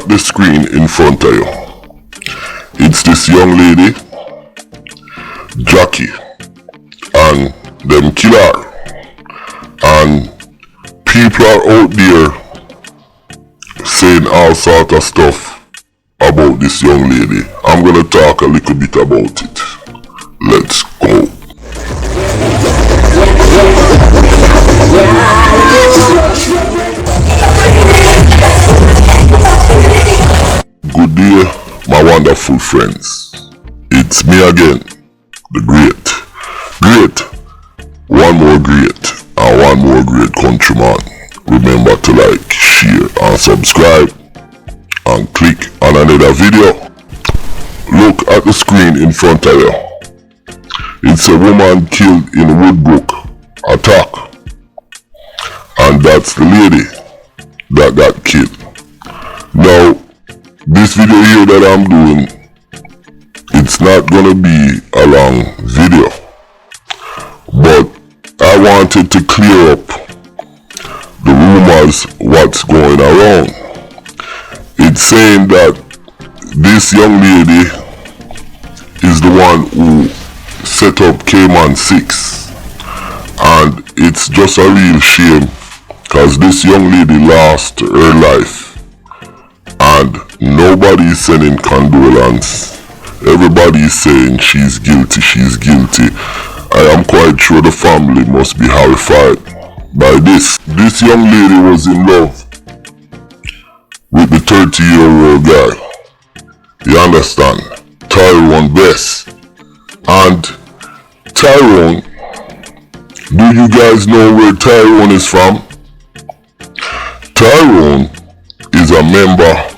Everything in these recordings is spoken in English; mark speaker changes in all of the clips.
Speaker 1: at the screen in front of you, it's this young lady, Jackie, and them kill her. And people are out there saying all sort of stuff about this young lady. I'm gonna talk a little bit about it. Let's go. Good day, my wonderful friends. It's me again, the great, one more great, and one more great countryman. Remember to like, share, and subscribe, and click on another video. Look at the screen in front of you. It's a woman killed in Woodbrook attack, and that's the lady that got killed. Now, this video here that I'm doing, it's not gonna be a long video, but I wanted to clear up the rumors what's going around. It's saying that this young lady is the one who set up Kman 6Ixx, and it's just a real shame because this young lady lost her life and nobody is sending condolence. Everybody is saying she's guilty. I am quite sure the family must be horrified by this. This young lady was in love with the 30-year-old guy. You understand? Tyrone best. And Tyrone, do you guys know where Tyrone is from? Tyrone is a member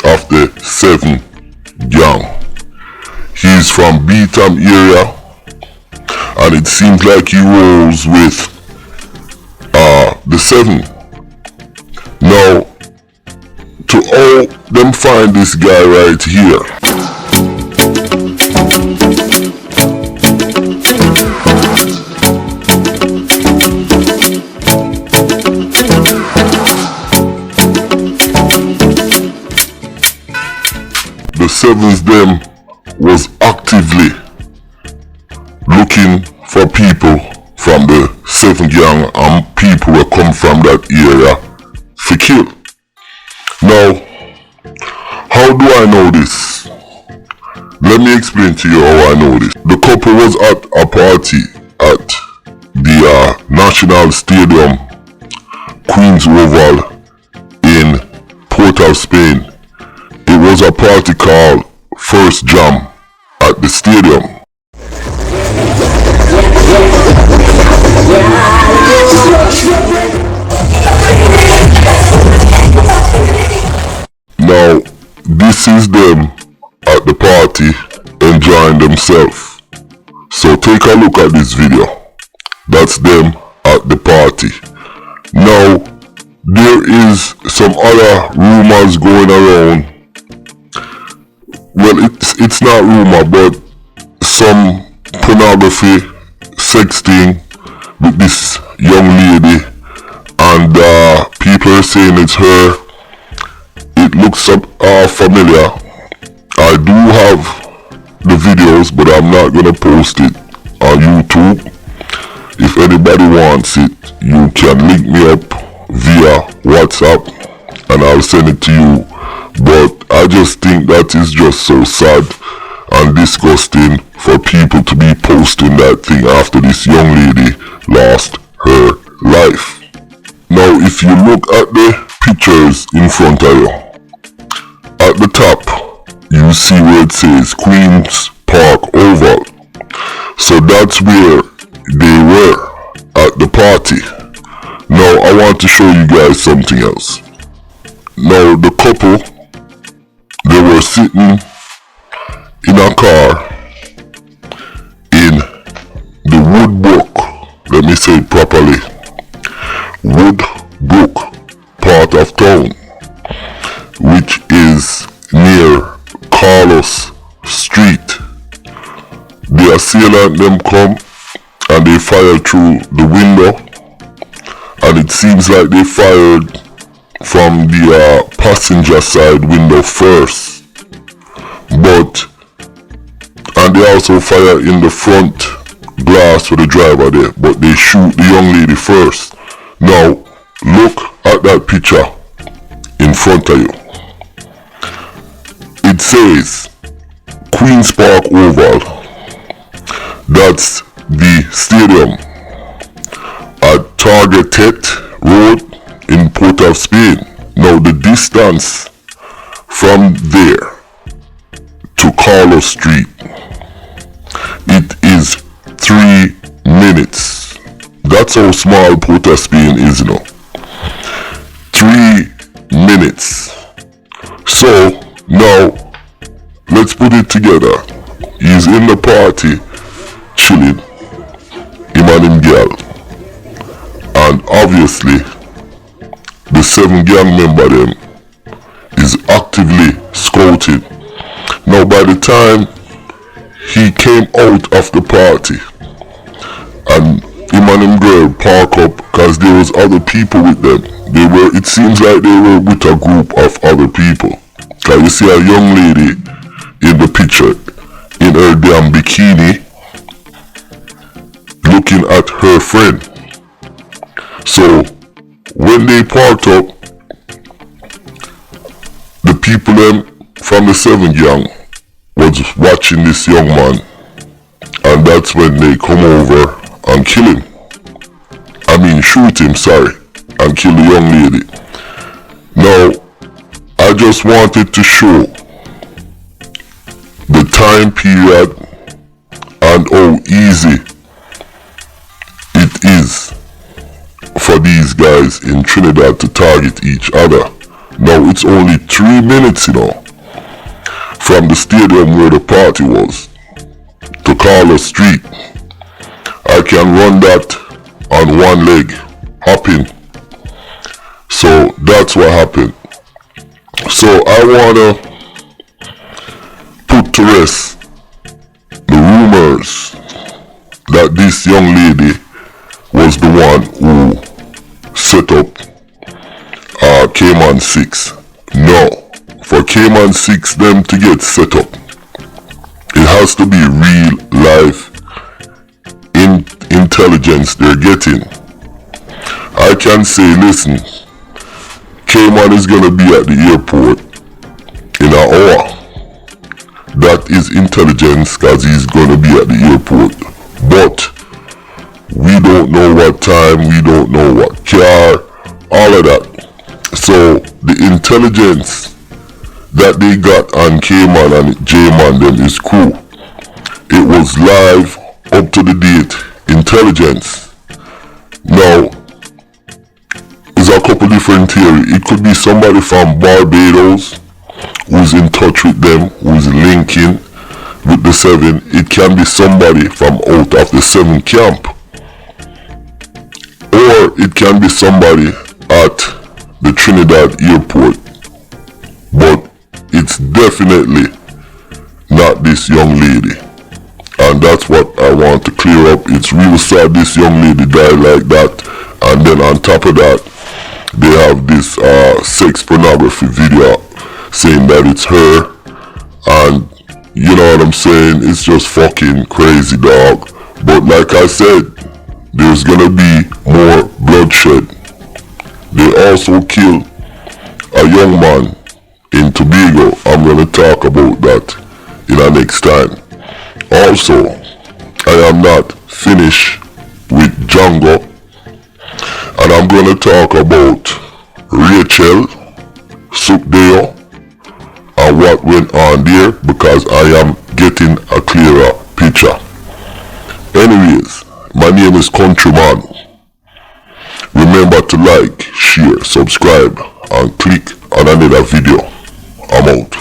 Speaker 1: of the 7 gang. He's from Beetham area, and it seems like he rolls with the 7. Now, to all them find this guy right here. The 7's them was actively looking for people from the 7 gang and people who come from that area for kill. Now, how do I know this? Let me explain to you how I know this. The couple was at a party at the National Stadium, Queens Oval in Port of Spain. It was a party called First Jam at the stadium. Now, this is them at the party enjoying themselves. So take a look at this video. That's them at the party. Now, there is some other rumors going around. Well, it's not rumor, but some pornography, sexting with this young lady, and people are saying it's her. It looks familiar. I do have the videos, but I'm not gonna post it on YouTube. If anybody wants it, you can link me up via WhatsApp and I'll send it to you. But I just think that is just so sad and disgusting for people to be posting that thing after this young lady lost her life. Now, if you look at the pictures in front of you, at the top, you see where it says Queenspark Oval. So that's where they were at the party. Now, I want to show you guys something else. Now, the couple, they were sitting in a car in the Woodbrook, let me say it properly, Woodbrook part of town, which is near Carlos Street. The assailant them come and they fire through the window, and it seems like they fired from the passenger side window first, and they also fire in the front glass for the driver there, but they shoot the young lady first. Now look at that picture in front of you. It says Queenspark Oval. That's the stadium at Targetet Road in Port of Spain. Now the distance from there to Carlos Street, it is 3 minutes. That's how small Port of Spain is, 3 minutes. So now let's put it together. He's in the party chilling, him and him girl, and obviously the 7 gang member them is actively scouting. Now by the time he came out of the party and him and him girl park up, cause there was other people with them. It seems like they were with a group of other people. Cause you see a young lady in the picture in her damn bikini looking at her friend. So when they parked up, the people them from the 7 gang was watching this young man, and that's when they come over and kill him. I mean shoot him, sorry, and kill the young lady. Now I just wanted to show the time period and how easy it is for these guys in Trinidad to target each other. Now it's only 3 minutes, from the stadium where the party was to Carlos Street. I can run that on one leg, hopping. So that's what happened. So I wanna put to rest the rumors that this young lady was the one who set up Kman 6Ixx. No, for Kman 6Ixx them to get set up, it has to be real life intelligence they're getting. I can say, listen, Kman is gonna be at the airport in an hour. That is intelligence, cause he's gonna be at the airport. But we don't know what time, we don't know what car, all of that. So the intelligence that they got on Kman and J-Man them is cool. It was live, up to the date intelligence. Now there's a couple different theories. It could be somebody from Barbados who's in touch with them, who's linking with the 7. It can be somebody from out of the 7 camp, or it can be somebody at the Trinidad airport. But it's definitely not this young lady, and that's what I want to clear up. It's real sad this young lady died like that, and then on top of that they have this sex pornography video saying that it's her, and you know what I'm saying, it's just fucking crazy, dog. But like I said, there's gonna be more bloodshed. They also killed a young man in Tobago. I'm gonna talk about that in our next time. Also, I am not finished with Django, and I'm gonna talk about Rachel Sukdeo and what went on there, because I am getting a clearer picture. Anyways, my name is Countryman. Remember to like, share, subscribe, and click on another video. I'm out.